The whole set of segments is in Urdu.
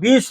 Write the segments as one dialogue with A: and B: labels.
A: 20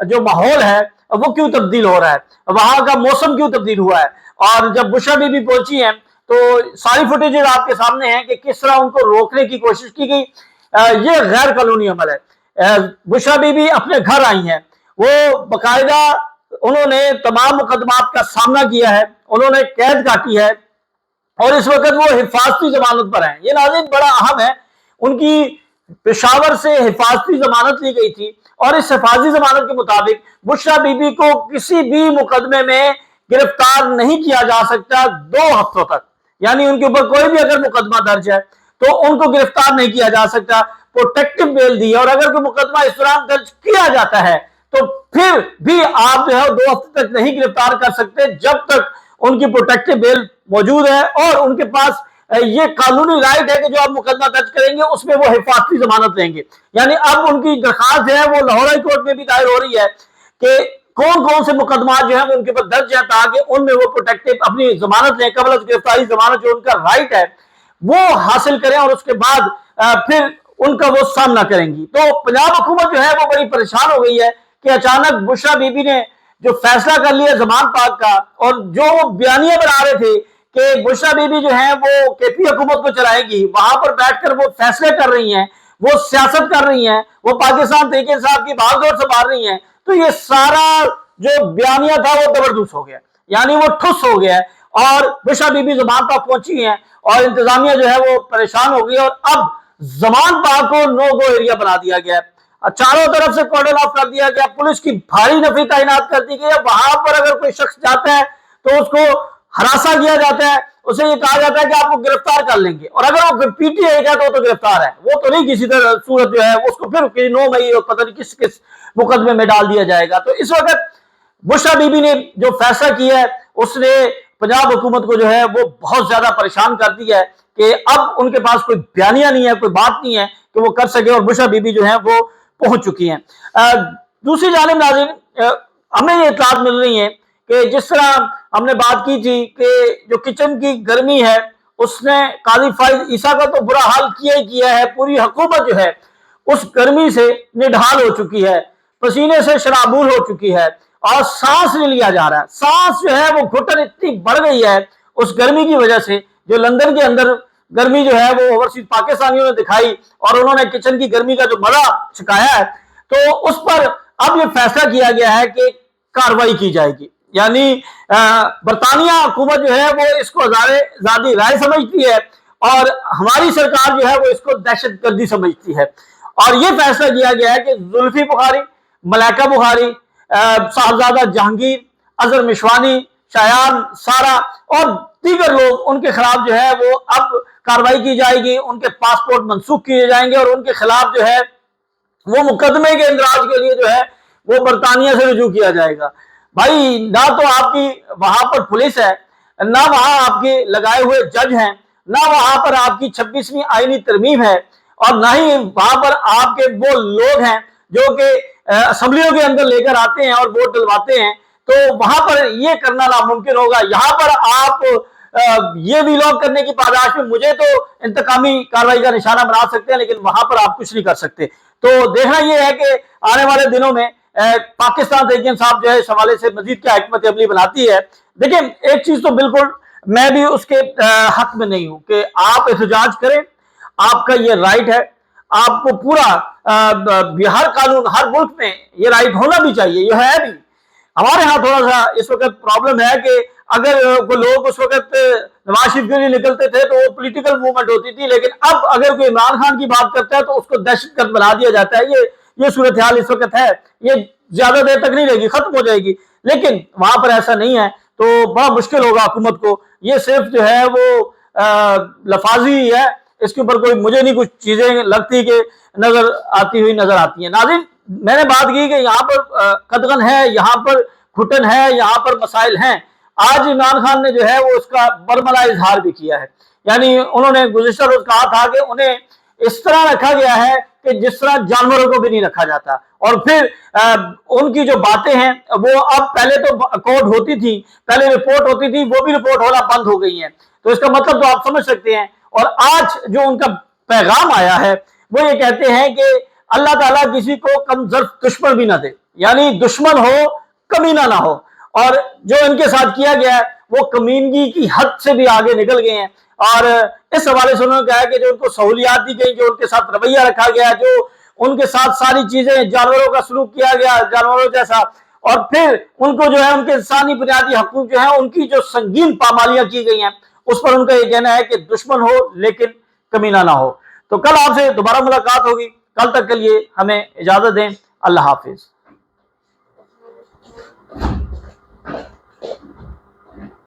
A: جو ماحول ہے وہ کیوں تبدیل ہو رہا ہے, وہاں کا موسم کیوں تبدیل ہوا ہے. اور جب بشرا بی بی پہنچی ہیں تو ساری فوٹیجز آپ کے سامنے ہیں کہ کس طرح ان کو روکنے کی کوشش کی گئی. یہ غیر قانونی عمل ہے. بشرا بی بی اپنے گھر آئی ہیں, وہ باقاعدہ انہوں نے تمام مقدمات کا سامنا کیا ہے, انہوں نے قید کاٹی ہے, اور اس وقت وہ حفاظتی ضمانت پر ہیں. یہ ناظرین بڑا اہم ہے, ان کی پشاور سے حفاظتی ضمانت لی گئی تھی, اور اس حفاظتی ضمانت کے مطابق بشرا بی بی کو کسی بھی مقدمے میں گرفتار نہیں کیا جا سکتا 2 ہفتوں تک. یعنی ان کے اوپر کوئی بھی اگر مقدمہ درج ہے تو ان کو گرفتار نہیں کیا جا سکتا, پروٹیکٹیو بیل دی ہے. اور اگر کوئی مقدمہ اس دوران درج کیا جاتا ہے تو پھر بھی آپ جو ہے 2 ہفتے تک نہیں گرفتار کر سکتے جب تک ان کی پروٹیکٹیو بیل موجود ہے, اور ان کے پاس یہ قانونی رائٹ ہے کہ جو آپ مقدمہ درج کریں گے اس میں وہ حفاظتی ضمانت لیں گے. یعنی اب ان کی درخواست جو ہے وہ لاہور ہائی کورٹ میں بھی دائر ہو رہی ہے کہ کون کون سے مقدمات جو ہیں وہ ان کے اوپر درج ہیں, تاکہ ان میں وہ پروٹیکٹیو اپنی ضمانت لیں, قبل از گرفتاری ضمانت جو ان کا رائٹ ہے وہ حاصل کریں, اور اس کے بعد پھر ان کا وہ سامنا کریں گی. تو پنجاب حکومت جو ہے وہ بڑی پریشان ہو گئی ہے کہ اچانک بشرا بی بی نے جو فیصلہ کر لیا زمان پاک کا, اور جو وہ بیانیے بنا رہے تھے کہ بشرا بی بی جو ہیں وہ کے پی حکومت کو چلائے گی, وہاں پر بیٹھ کر وہ فیصلے کر رہی ہیں, وہ سیاست کر رہی ہیں, وہ پاکستان تحریک انصاف کی بھاگ دوڑ سنبھال رہی ہیں, تو یہ سارا جو بیانیہ تھا وہ زبردست ہو گیا, یعنی وہ ٹھس ہو گیا ہے. اور بشرا بی بی زمان پاک پہنچی ہیں اور انتظامیہ جو ہے وہ پریشان ہو گئی, اور اب زمان پاک کو نو گو ایریا بنا دیا گیا ہے, چاروں طرف سے کارڈن آف کر دیا گیا, پولیس کی بھاری نفری تعینات کر دی گئی ہے. وہاں پر اگر کوئی شخص جاتا ہے تو اس کو ہراساں کیا جاتا ہے, اسے یہ کہا جاتا ہے کہ آپ کو گرفتار کر لیں گے, اور اگر وہ پی ٹی آئی کا تو گرفتار ہے, وہ تو نہیں کسی طرح صورت جو ہے اس کو پھر 9 مئی اور پتہ نہیں کس کس مقدمے میں ڈال دیا جائے گا. تو اس وقت بشرا بی بی نے جو فیصلہ کیا ہے اس نے پنجاب حکومت کو جو ہے وہ بہت زیادہ پریشان کر دیا ہے کہ اب ان کے پاس کوئی بیانیہ نہیں ہے, کوئی بات نہیں ہے کہ وہ کر سکے, اور بشرا بی بی جو ہے وہ پہنچ چکی ہیں. دوسری جانب ناظرین ہمیں یہ اطلاعات مل رہی ہیں کہ جس طرح ہم نے بات کی تھی کہ جو کچن کی گرمی ہے اس نے قاضی فائز عیسیٰ کا تو برا حال کیا ہی کیا ہے, پوری حکومت جو ہے اس گرمی سے نڈھال ہو چکی ہے, پسینے سے شرابور ہو چکی ہے, اور سانس نہیں لیا جا رہا ہے. سانس جو ہے وہ گھٹن اتنی بڑھ گئی ہے اس گرمی کی وجہ سے, جو لندن کے اندر گرمی جو ہے وہ اوورسیز پاکستانیوں نے دکھائی اور انہوں نے کچن کی گرمی کا جو مزہ چکھایا ہے, تو اس پر اب یہ فیصلہ کیا گیا ہے کہ کارروائی کی جائے گی. یعنی برطانیہ حکومت جو ہے وہ اس کو ذاتی رائے سمجھتی ہے, اور ہماری سرکار جو ہے وہ اس کو دہشت گردی سمجھتی ہے. اور یہ فیصلہ کیا گیا ہے کہ زلفی بخاری, ملائکہ بخاری, صاحبزادہ جہانگیر, اظہر مشوانی, شایان سارا اور دیگر لوگ, ان کے خلاف جو ہے وہ اب کارروائی کی جائے گی, ان کے پاسپورٹ منسوخ کیے جائیں گے, اور ان کے خلاف جو ہے وہ مقدمے کے اندراج کے لیے جو ہے وہ برطانیہ سے رجوع کیا جائے گا. بھائی نہ تو آپ کی وہاں پر پولیس ہے, نہ وہاں آپ کے لگائے ہوئے جج ہیں, نہ وہاں پر آپ کی 26ویں آئینی ترمیم ہے, اور نہ ہی وہاں پر آپ کے وہ لوگ ہیں جو کہ اسمبلیوں کے اندر لے کر آتے ہیں اور ووٹ ڈلواتے ہیں. تو وہاں پر یہ کرنا ناممکن ہوگا. یہاں پر آپ یہ ویلاگ کرنے کی پاداش میں مجھے تو انتقامی کارروائی کا نشانہ بنا سکتے ہیں, لیکن وہاں پر آپ کچھ نہیں کر سکتے. تو دیکھنا یہ ہے کہ آنے والے دنوں میں پاکستان تحریک انصاف جو ہے اس حوالے سے مزید کیا حکمت عملی بناتی ہے. دیکھیں ایک چیز تو بالکل میں بھی اس کے حق میں نہیں ہوں کہ آپ احتجاج کریں, آپ کا یہ رائٹ ہے, آپ کو پورا بہار قانون ہر ملک میں یہ رائٹ ہونا بھی چاہیے, یہ ہے بھی. ہمارے ہاں تھوڑا سا اس وقت پرابلم ہے کہ اگر کوئی لوگ اس وقت نواز شریف کے لیے نکلتے تھے تو وہ پولیٹیکل موومنٹ ہوتی تھی, لیکن اب اگر کوئی عمران خان کی بات کرتا ہے تو اس کو دہشت گرد بنا دیا جاتا ہے. یہ صورتحال اس وقت ہے, یہ زیادہ دیر تک نہیں رہے گی, ختم ہو جائے گی. لیکن وہاں پر ایسا نہیں ہے, تو بڑا مشکل ہوگا حکومت کو. یہ صرف جو ہے وہ لفاظی ہے, اس کے اوپر کوئی مجھے نہیں کچھ چیزیں لگتی کہ نظر آتی ہوئی نظر آتی ہیں. ناظرین میں نے بات کی کہ یہاں پر قدغن ہے, یہاں پر گھٹن ہے, یہاں پر مسائل ہیں. آج عمران خان نے جو ہے وہ اس کا برملا اظہار بھی کیا ہے. یعنی انہوں نے گزشتہ روز کہا تھا کہ انہیں اس طرح رکھا گیا ہے کہ جس طرح جانوروں کو بھی نہیں رکھا جاتا, اور پھر ان کی جو باتیں ہیں وہ اب پہلے تو اکارڈ ہوتی تھی, پہلے رپورٹ ہوتی تھی, وہ بھی رپورٹ ہونا بند ہو گئی ہیں. تو اس کا مطلب تو آپ سمجھ سکتے ہیں. اور آج جو ان کا پیغام آیا ہے وہ یہ کہتے ہیں کہ اللہ تعالیٰ کسی کو کم ظرف دشمن بھی نہ دے. یعنی دشمن ہو کمینہ نہ ہو، اور جو ان کے ساتھ کیا گیا ہے وہ کمینگی کی حد سے بھی آگے نکل گئے ہیں۔ اور اس حوالے سے انہوں نے کہا ہے کہ جو ان کو سہولیات دی گئی، جو ان کے ساتھ رویہ رکھا گیا، جو ان کے ساتھ ساری چیزیں جانوروں کا سلوک کیا گیا جانوروں جیسا، اور پھر ان کو جو ہے ان کے انسانی بنیادی حقوق جو ہیں ان کی جو سنگین پامالیاں کی گئی ہیں، اس پر ان کا یہ کہنا ہے کہ دشمن ہو لیکن کمینہ نہ ہو۔ تو کل آپ سے دوبارہ ملاقات ہوگی، کل تک کے لیے ہمیں اجازت دیں، اللہ حافظ۔